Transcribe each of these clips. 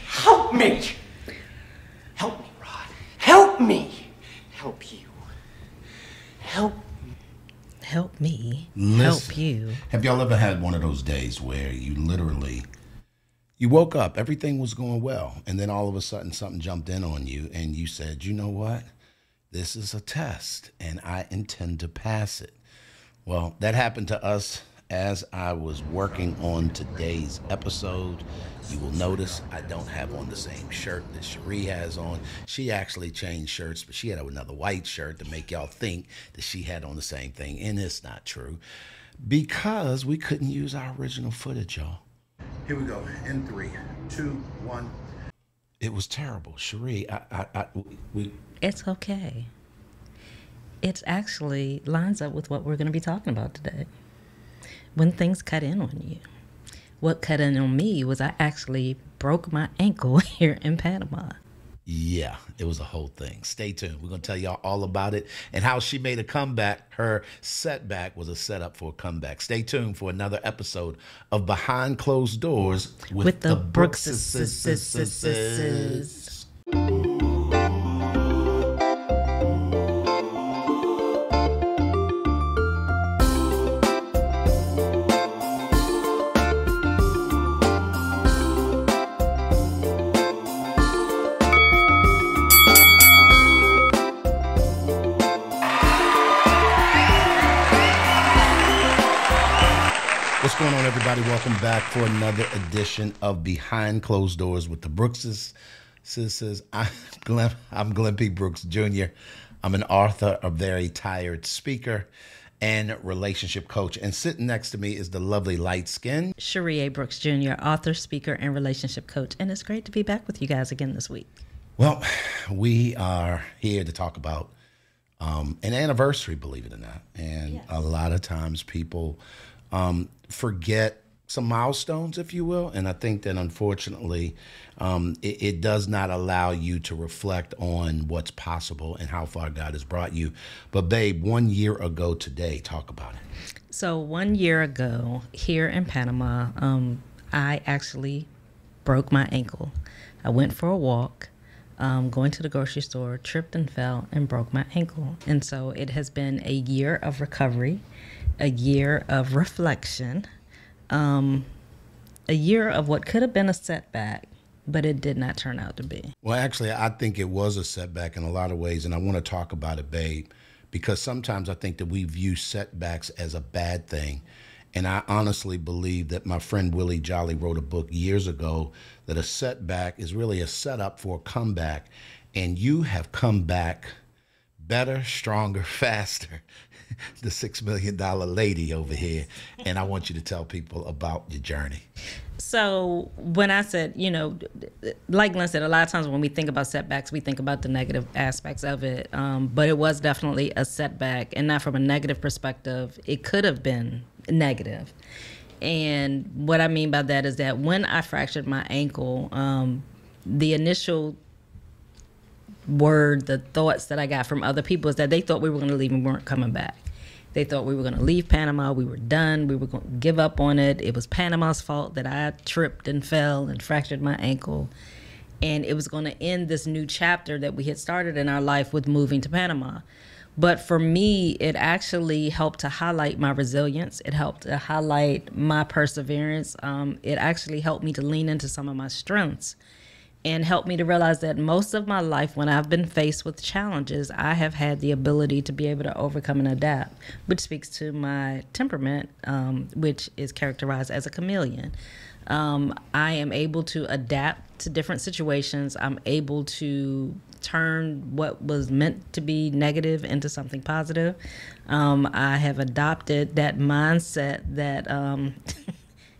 Help me! Help me, Rod. Help me! Help you. Help me. Help me. Listen, help you. Have y'all ever had one of those days where you literally, you woke up, everything was going well, and then all of a sudden something jumped in on you and you said, you know what? This is a test and I intend to pass it. Well, that happened to us as I was working on today's episode. You will notice I don't have on the same shirt that Cherie has on. She actually changed shirts, but she had another white shirt to make y'all think that she had on the same thing, and it's not true because we couldn't use our original footage, y'all. Here we go. In 3, 2, 1. It was terrible. Cherie, It's okay. It actually lines up with what we're going to be talking about today. When things cut in on you. What cut in on me was I actually broke my ankle here in Panama. Yeah, it was a whole thing. Stay tuned. We're going to tell y'all all about it and how she made a comeback. Her setback was a setup for a comeback. Stay tuned for another episode of Behind Closed Doors with the Brookses. What's going on, everybody? Welcome back for another edition of Behind Closed Doors with the Brookses. I'm Glenn P. Brooks Jr. I'm an author, a very tired speaker, and relationship coach. And sitting next to me is the lovely light skin Cherie A. Brooks Jr., author, speaker, and relationship coach. And it's great to be back with you guys again this week. Well, we are here to talk about an anniversary, believe it or not. And yes, a lot of times people forget some milestones, if you will. And I think that unfortunately, it does not allow you to reflect on what's possible and how far God has brought you. But babe, 1 year ago today, talk about it. So 1 year ago here in Panama, I actually broke my ankle. I went for a walk, going to the grocery store, tripped and fell and broke my ankle. And so it has been a year of recovery, a year of reflection, a year of what could have been a setback, but it did not turn out to be. Well, actually, I think it was a setback in a lot of ways, and I want to talk about it, babe, because sometimes I think that we view setbacks as a bad thing. And I honestly believe that my friend Willie Jolly wrote a book years ago that a setback is really a setup for a comeback, and you have come back better, stronger, faster. The $6 million lady over here. And I want you to tell people about your journey. So when I said, like Glenn said, a lot of times when we think about setbacks, we think about the negative aspects of it. But it was definitely a setback, and not from a negative perspective. It could have been negative. And what I mean by that is that when I fractured my ankle, the initial the thoughts that I got from other people is that they thought we were going to leave and weren't coming back. They thought we were going to leave Panama. We were done. We were going to give up on it. It was Panama's fault that I tripped and fell and fractured my ankle. And it was going to end this new chapter that we had started in our life with moving to Panama. But for me, it actually helped to highlight my resilience. It helped to highlight my perseverance. It actually helped me to lean into some of my strengths, and helped me to realize that most of my life, when I've been faced with challenges, I have had the ability to be able to overcome and adapt, which speaks to my temperament, which is characterized as a chameleon. I am able to adapt to different situations. I'm able to turn what was meant to be negative into something positive. I have adopted that mindset that...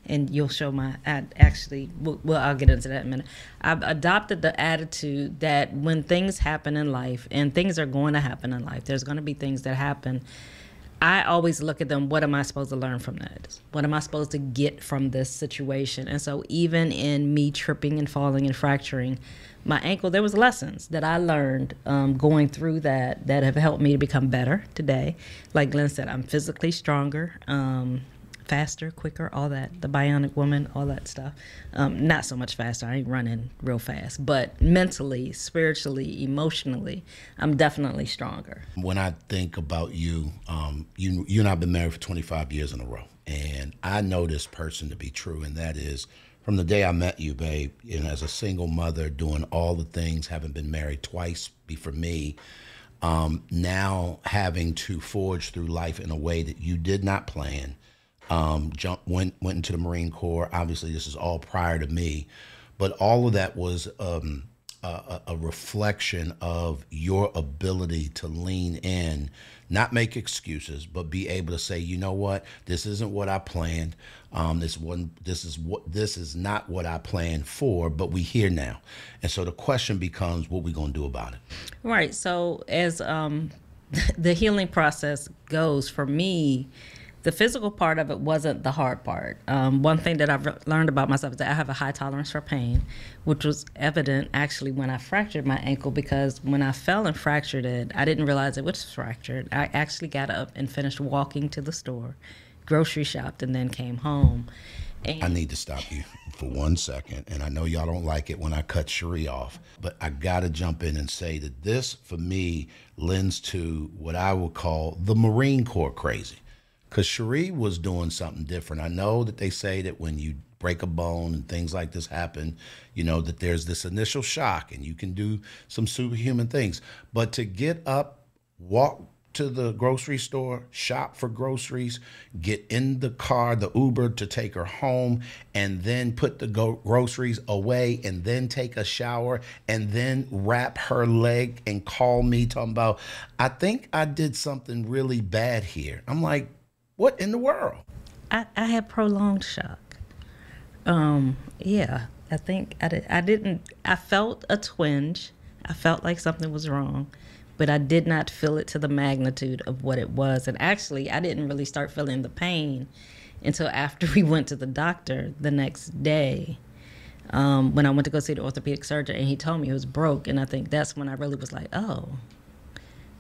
and you'll show I'll get into that in a minute. I've adopted the attitude that when things happen in life, and things are going to happen in life, there's going to be things that happen. I always look at them, what am I supposed to learn from that? What am I supposed to get from this situation? And so even in me tripping and falling and fracturing my ankle, there was lessons that I learned going through that have helped me to become better today. Like Glenn said, I'm physically stronger. faster, quicker, all that, the bionic woman, all that stuff. Not so much faster. I ain't running real fast, but mentally, spiritually, emotionally, I'm definitely stronger. When I think about you, you and I have been married for 25 years in a row, and I know this person to be true, and that is from the day I met you, babe, as a single mother, doing all the things, having been married twice before me, now having to forge through life in a way that you did not plan. Went into the Marine Corps. Obviously, this is all prior to me, but all of that was a reflection of your ability to lean in, not make excuses, but be able to say, you know what, this isn't what I planned. This is not what I planned for, but we here now. And so the question becomes, what we gonna do about it? Right. So as the healing process goes, for me, the physical part of it wasn't the hard part. One thing that I've learned about myself is that I have a high tolerance for pain, which was evident actually when I fractured my ankle, because when I fell and fractured it, I didn't realize it was fractured. I actually got up and finished walking to the store, grocery shopped, and then came home. And I need to stop you for 1 second, and I know y'all don't like it when I cut Cherie off, but I gotta jump in and say that this, for me, lends to what I would call the Marine Corps crazy. Because Cherie was doing something different. I know that they say that when you break a bone and things like this happen, that there's this initial shock and you can do some superhuman things. But to get up, walk to the grocery store, shop for groceries, get in the car, the Uber to take her home, and then put the groceries away, and then take a shower, and then wrap her leg and call me talking about, I think I did something really bad here. I'm like, what in the world? I had prolonged shock. Yeah, I think I felt a twinge. I felt like something was wrong, but I did not feel it to the magnitude of what it was. And actually, I didn't really start feeling the pain until after we went to the doctor the next day, when I went to go see the orthopedic surgeon, and he told me it was broke. And I think that's when I really was like, oh,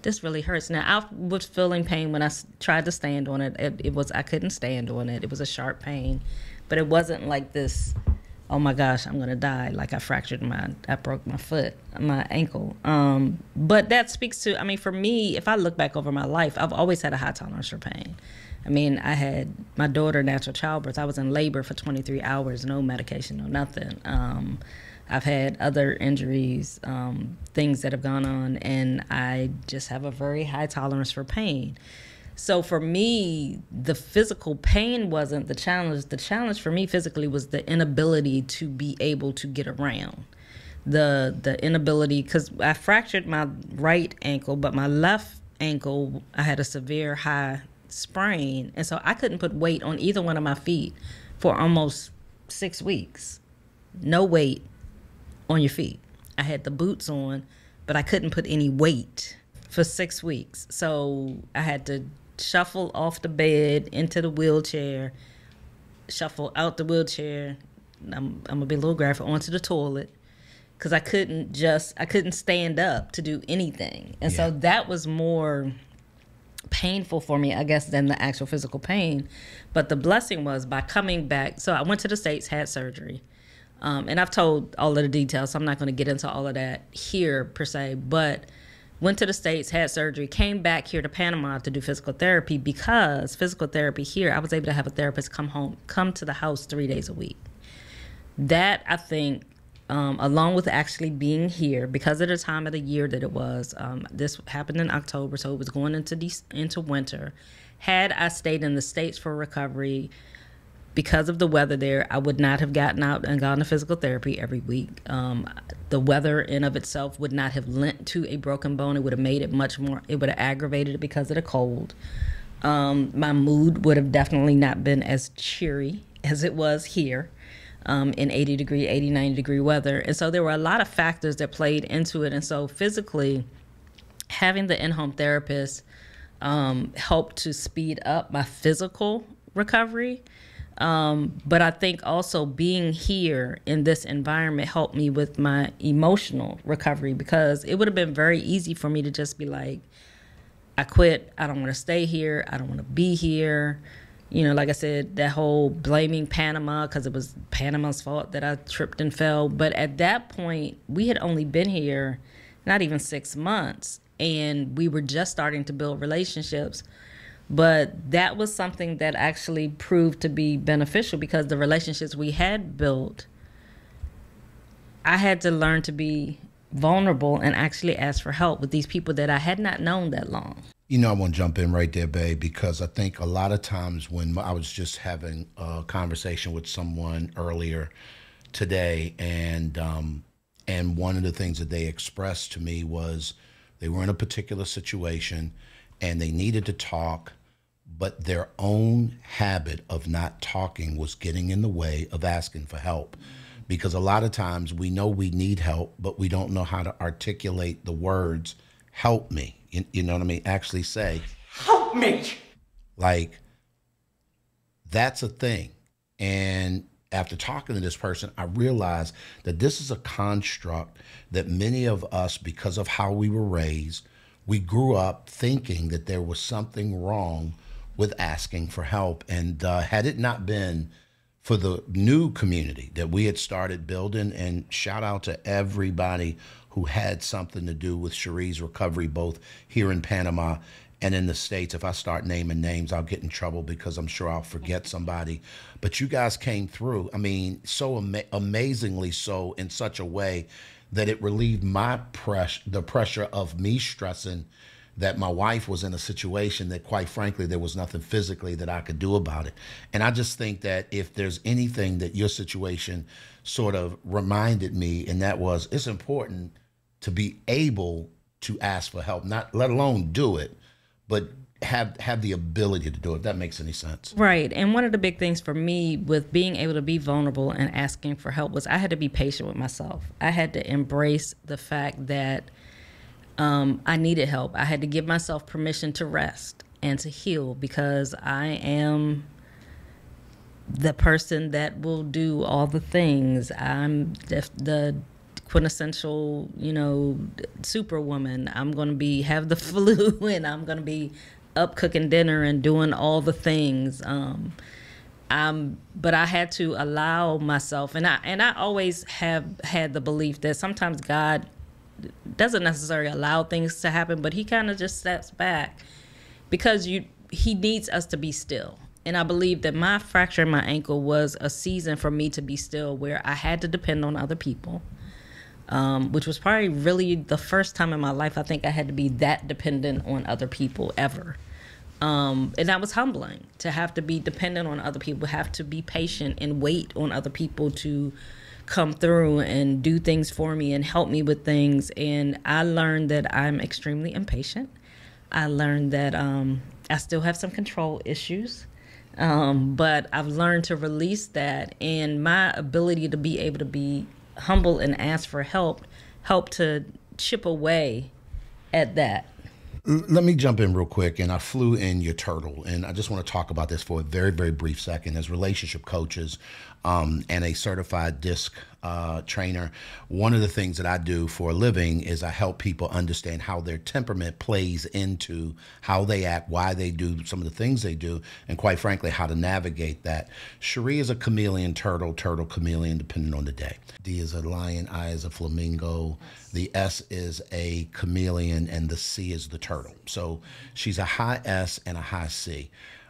this really hurts. Now, I was feeling pain when I tried to stand on it. I couldn't stand on it. It was a sharp pain, but it wasn't like this, oh my gosh, I'm going to die. Like I broke my ankle. But that speaks to, for me, if I look back over my life, I've always had a high tolerance for pain. I had my daughter, natural childbirth. I was in labor for 23 hours, no medication, no nothing. I've had other injuries, things that have gone on, and I just have a very high tolerance for pain. So for me, the physical pain wasn't the challenge. The challenge for me physically was the inability to be able to get around. The inability, because I fractured my right ankle, but my left ankle, I had a severe high sprain, and so I couldn't put weight on either one of my feet for almost 6 weeks. No weight on your feet. I had the boots on, but I couldn't put any weight for 6 weeks. So I had to shuffle off the bed into the wheelchair, shuffle out the wheelchair. I'm gonna be a little graphic, onto the toilet, because I couldn't stand up to do anything. And so that was more painful for me, I guess, than the actual physical pain. But the blessing was, by coming back, so I went to the States, had surgery. And I've told all of the details, so I'm not going to get into all of that here per se, but went to the States, had surgery, came back here to Panama to do physical therapy, because physical therapy here, I was able to have a therapist come to the house 3 days a week. That, I think, along with actually being here, because of the time of the year that it was, this happened in October, so it was going into winter. Had I stayed in the States for recovery, because of the weather there, I would not have gotten out and gone to physical therapy every week. The weather in of itself would not have lent to a broken bone. It would have made it much more, it would have aggravated it because of the cold. My mood would have definitely not been as cheery as it was here in 80, 90 degree weather. And so there were a lot of factors that played into it. And so physically, having the in-home therapist helped to speed up my physical recovery. But I think also being here in this environment helped me with my emotional recovery, because it would have been very easy for me to just be like, I quit. I don't want to stay here. I don't want to be here. You know, like I said, that whole blaming Panama because it was Panama's fault that I tripped and fell. But at that point, we had only been here not even 6 months, and we were just starting to build relationships. But that was something that actually proved to be beneficial because the relationships we had built, I had to learn to be vulnerable and actually ask for help with these people that I had not known that long. You know, I want to jump in right there, babe, because I think a lot of times when I was just having a conversation with someone earlier today, and one of the things that they expressed to me was they were in a particular situation and they needed to talk, but their own habit of not talking was getting in the way of asking for help. Because a lot of times we know we need help, but we don't know how to articulate the words, help me. You know what I mean? Actually say, help me. Like, that's a thing. And after talking to this person, I realized that this is a construct that many of us, because of how we were raised, we grew up thinking that there was something wrong with asking for help. And had it not been for the new community that we had started building, and shout out to everybody who had something to do with Cherie's recovery, both here in Panama and in the States. If I start naming names, I'll get in trouble because I'm sure I'll forget somebody. But you guys came through, I mean, so amazingly so, in such a way that it relieved the pressure of me stressing that my wife was in a situation that, quite frankly, there was nothing physically that I could do about it. And I just think that if there's anything that your situation sort of reminded me, and that was, it's important to be able to ask for help, not let alone do it, but have the ability to do it, if that makes any sense. Right. And one of the big things for me with being able to be vulnerable and asking for help was I had to be patient with myself. I had to embrace the fact that I needed help. I had to give myself permission to rest and to heal because I am the person that will do all the things. I'm the quintessential, superwoman. I'm going to have the flu and I'm going to be up cooking dinner and doing all the things. But I had to allow myself, and I always have had the belief that sometimes God doesn't necessarily allow things to happen, but he kind of just steps back because he needs us to be still. And I believe that my fracture in my ankle was a season for me to be still, where I had to depend on other people, which was probably really the first time in my life I think I had to be that dependent on other people ever. And that was humbling, to have to be dependent on other people, have to be patient and wait on other people to come through and do things for me and help me with things. And I learned that I'm extremely impatient. I learned that I still have some control issues, but I've learned to release that, and my ability to be able to be humble and ask for help to chip away at that. Let me jump in real quick, and I flew in your turtle, and I just want to talk about this for a very, very brief second. As relationship coaches and a certified DISC trainer, one of the things that I do for a living is I help people understand how their temperament plays into how they act, why they do some of the things they do, and quite frankly, how to navigate that. Cherie is a chameleon, turtle chameleon, depending on the day. D is a lion, I is a flamingo, the S is a chameleon, and the C is the turtle. So she's a high S and a high C.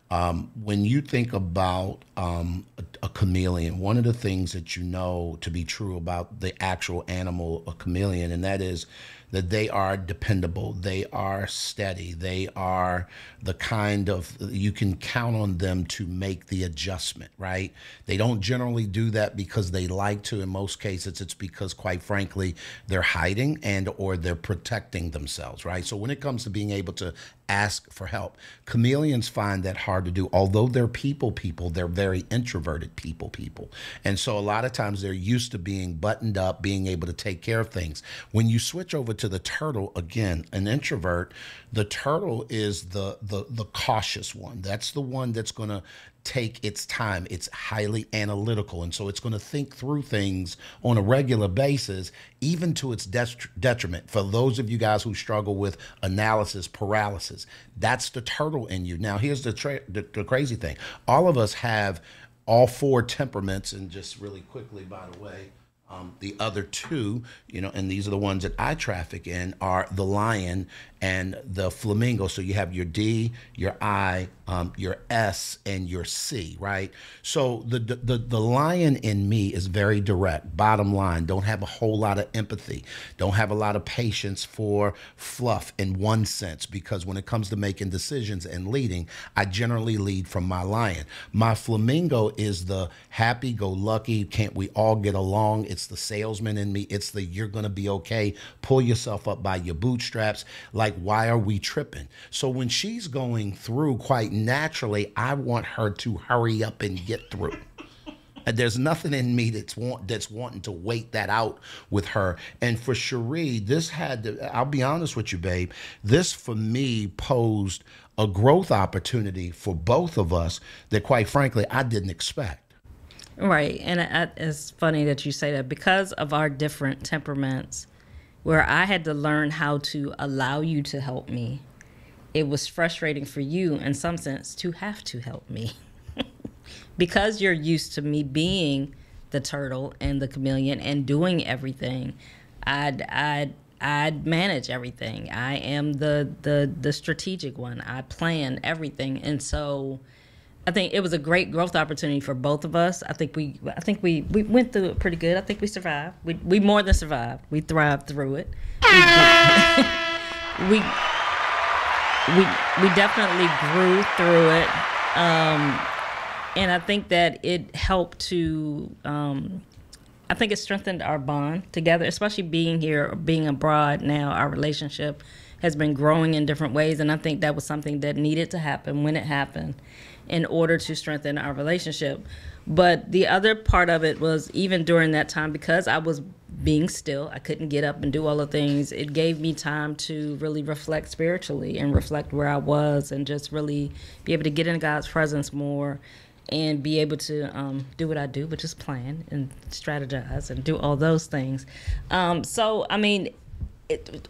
When you think about a chameleon, one of the things that you know to be true about the actual animal, a chameleon, and that is that they are dependable, they are steady, they are the kind of, you can count on them to make the adjustment, right? They don't generally do that because they like to. In most cases, it's because, quite frankly, they're hiding and or they're protecting themselves, right? So when it comes to being able to ask for help, chameleons find that hard to do. Although they're people, they're very introverted people. And so a lot of times they're used to being buttoned up, being able to take care of things. When you switch over to the turtle, again, an introvert, the turtle is the cautious one. That's the one that's going to take its time. It's highly analytical. And so it's going to think through things on a regular basis, even to its detriment. For those of you guys who struggle with analysis paralysis, that's the turtle in you. Now, here's the crazy thing. All of us have all 4 temperaments. And just really quickly, by the way, the other 2, and these are the ones that I traffic in, are the lion and the flamingo. So you have your D, your I, your S, and your C, right? So the lion in me is very direct. Bottom line, don't have a whole lot of empathy. Don't have a lot of patience for fluff in one sense, because when it comes to making decisions and leading, I generally lead from my lion. My flamingo is the happy-go-lucky, can't we all get along? It's the salesman in me. It's the you're going to be okay. Pull yourself up by your bootstraps. Like, why are we tripping? So when she's going through, quite naturally, I want her to hurry up and get through. And there's nothing in me that's wanting to wait that out with her. And for Cherie, this had to, I'll be honest with you, babe, this for me posed a growth opportunity for both of us that, quite frankly, I didn't expect. Right. And it's funny that you say that, because of our different temperaments, where I had to learn how to allow you to help me. It was frustrating for you, in some sense, to have to help me. Because you're used to me being the turtle and the chameleon and doing everything, I'd manage everything. I am the strategic one. I plan everything. And so I think it was a great growth opportunity for both of us. I think we went through it pretty good. I think we survived. We more than survived. We thrived through it. We definitely grew through it. And I think that it helped to, I think it strengthened our bond together, especially being here or being abroad now. Our relationship has been growing in different ways. And I think that was something that needed to happen when it happened, in order to strengthen our relationship. But the other part of it was, even during that time, because I was being still, I couldn't get up and do all the things, it gave me time to really reflect spiritually and reflect where I was, and just really be able to get in God's presence more and be able to do what I do, which is plan and strategize and do all those things. So, I mean,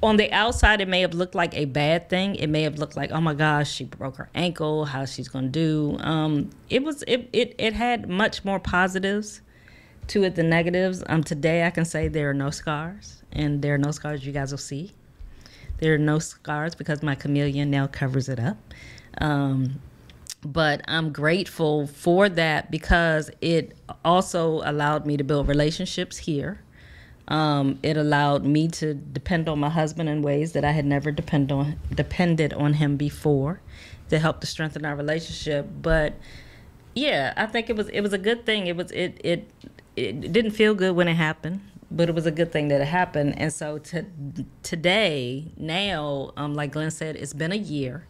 on the outside, it may have looked like a bad thing. It may have looked like, oh my gosh, she broke her ankle, how's she's gonna do? It had much more positives to it than negatives. Today I can say there are no scars, and there are no scars you guys will see. There are no scars because my chameleon now covers it up. But I'm grateful for that, because it also allowed me to build relationships here. It allowed me to depend on my husband in ways that I had never depended on him before, to help to strengthen our relationship. But yeah, I think it was a good thing. It didn't feel good when it happened, but it was a good thing that it happened. And so today, now, like Glenn said, it's been a year.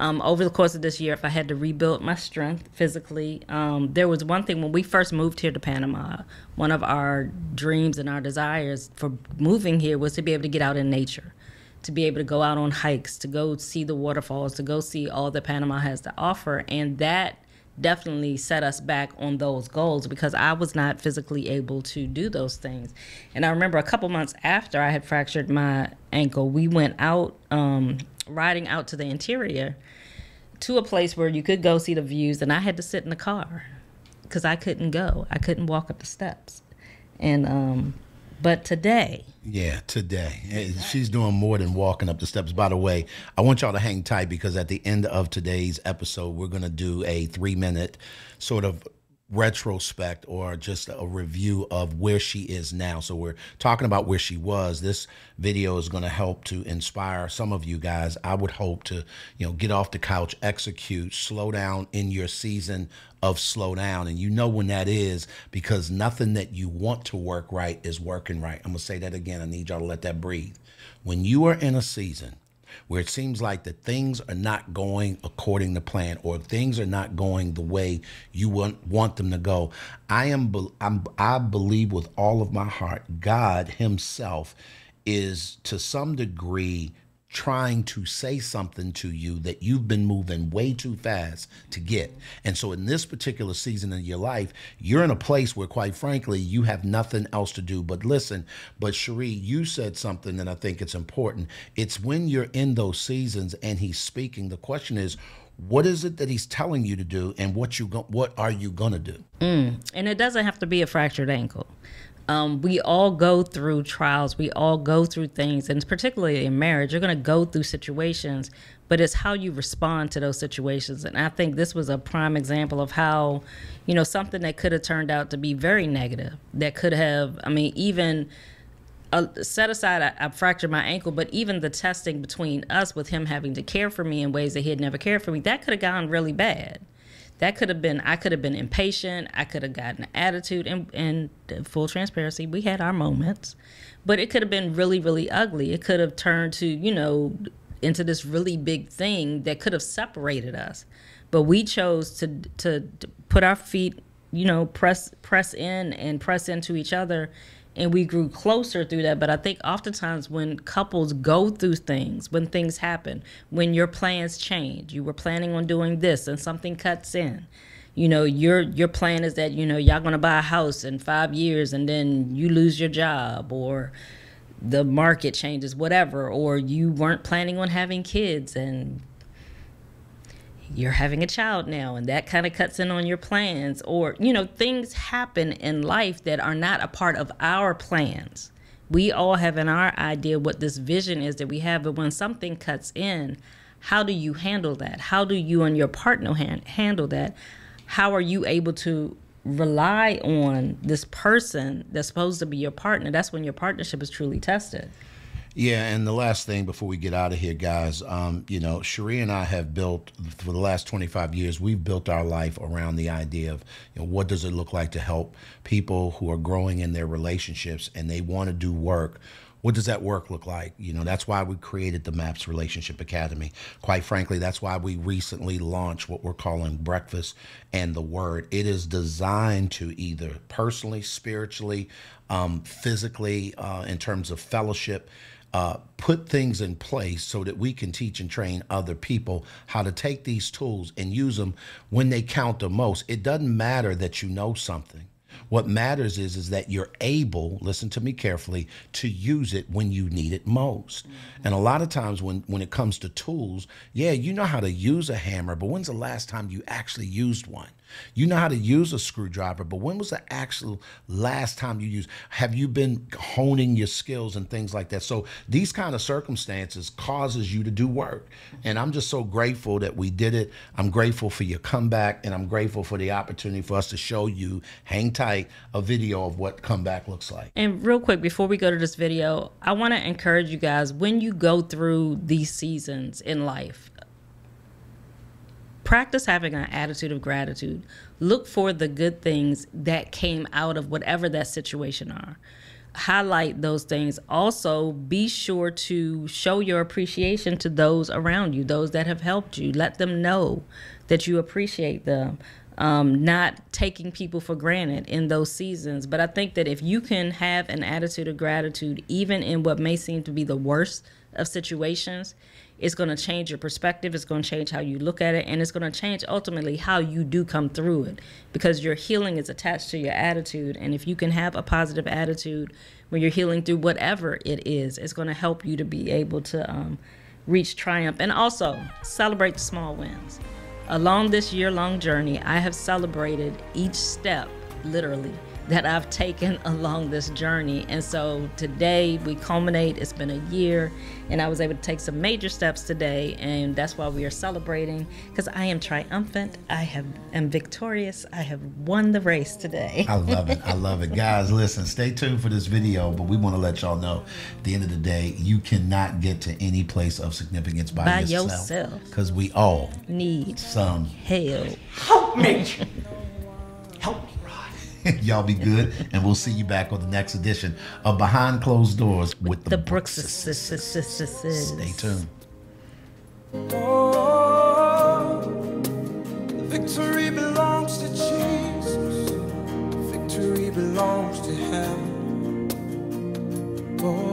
Over the course of this year, if I had to rebuild my strength physically, there was one thing when we first moved here to Panama. One of our dreams and our desires for moving here was to be able to get out in nature, to be able to go out on hikes, to go see the waterfalls, to go see all that Panama has to offer. And that definitely set us back on those goals, because I was not physically able to do those things. And I remember a couple months after I had fractured my ankle, we went out riding out to the interior to a place where you could go see the views, and I had to sit in the car because I couldn't go. I couldn't walk up the steps. And but today, she's doing more than walking up the steps. By the way, I want y'all to hang tight, because at the end of today's episode, we're going to do a 3-minute sort of retrospect, or just a review of where she is now. So we're talking about where she was. This video is going to help to inspire some of you guys. I would hope to, get off the couch, execute, slow down in your season of slow down. And you know when that is, because nothing that you want to work right is working right. I'm going to say that again. I need y'all to let that breathe. When you are in a season where it seems like that things are not going according to plan, or things are not going the way you want them to go, I believe with all of my heart, God himself is to some degree trying to say something to you that you've been moving way too fast to get. And so in this particular season of your life, you're in a place where, quite frankly, you have nothing else to do but listen. But Cherie, you said something that I think it's important. It's when you're in those seasons and he's speaking, the question is, what is it that he's telling you to do, and what are you gonna do? And it doesn't have to be a fractured ankle. We all go through trials. We all go through things, and particularly in marriage, you're going to go through situations, but it's how you respond to those situations. And I think this was a prime example of how, something that could have turned out to be very negative, that could have, even set aside, I fractured my ankle, but even the testing between us with him having to care for me in ways that he had never cared for me, that could have gone really bad. That could have been, I could have been impatient. I could have gotten an attitude, and full transparency, we had our moments, but it could have been really, really ugly. It could have turned to, into this really big thing that could have separated us. But we chose to put our feet, press in and press into each other. And we grew closer through that. But I think oftentimes when couples go through things, when things happen, when your plans change, you were planning on doing this and something cuts in, your plan is that, y'all going to buy a house in 5 years and then you lose your job, or the market changes, whatever, or you weren't planning on having kids and you're having a child now, and that kind of cuts in on your plans, or, things happen in life that are not a part of our plans. We all have in our idea what this vision is that we have, but when something cuts in, how do you handle that? How do you and your partner handle that? How are you able to rely on this person that's supposed to be your partner? That's when your partnership is truly tested. Yeah, and the last thing before we get out of here, guys, Cherie and I have built, for the last 25 years, we've built our life around the idea of, what does it look like to help people who are growing in their relationships and they want to do work. What does that work look like? That's why we created the MAPS Relationship Academy. Quite frankly, that's why we recently launched what we're calling Breakfast and the Word. It is designed to either personally, spiritually, physically, in terms of fellowship, put things in place so that we can teach and train other people how to take these tools and use them when they count the most. It doesn't matter that you know something. What matters is that you're able, listen to me carefully, to use it when you need it most. Mm-hmm. And a lot of times when it comes to tools, yeah, you know how to use a hammer, but when's the last time you actually used one? You know how to use a screwdriver, but when was the actual last time you used? Have you been honing your skills and things like that? So these kind of circumstances causes you to do work. And I'm just so grateful that we did it. I'm grateful for your comeback, and I'm grateful for the opportunity for us to show you, hang tight, a video of what comeback looks like. And real quick, before we go to this video, I want to encourage you guys, when you go through these seasons in life, practice having an attitude of gratitude. Look for the good things that came out of whatever that situation are. Highlight those things. Also, be sure to show your appreciation to those around you, those that have helped you. Let them know that you appreciate them. Not taking people for granted in those seasons. But I think that if you can have an attitude of gratitude, even in what may seem to be the worst of situations, it's going to change your perspective. It's going to change how you look at it. And it's going to change ultimately how you do come through it, because your healing is attached to your attitude. And if you can have a positive attitude when you're healing through whatever it is, it's going to help you to be able to reach triumph. And also celebrate the small wins. Along this year-long journey, I have celebrated each step, literally, that I've taken along this journey. And so today we culminate. It's been a year, and I was able to take some major steps today, and that's why we are celebrating, because I am triumphant. I am victorious. I have won the race today. I love it. I love it. Guys, listen, stay tuned for this video, but we want to let y'all know, at the end of the day, you cannot get to any place of significance by yourself. Because we all need some help. Help me! Help me, Rod. Y'all be good, and we'll see you back on the next edition of Behind Closed Doors with the Brooks Sisters. Stay tuned. Oh, victory belongs to Jesus. Victory belongs to Him. Oh.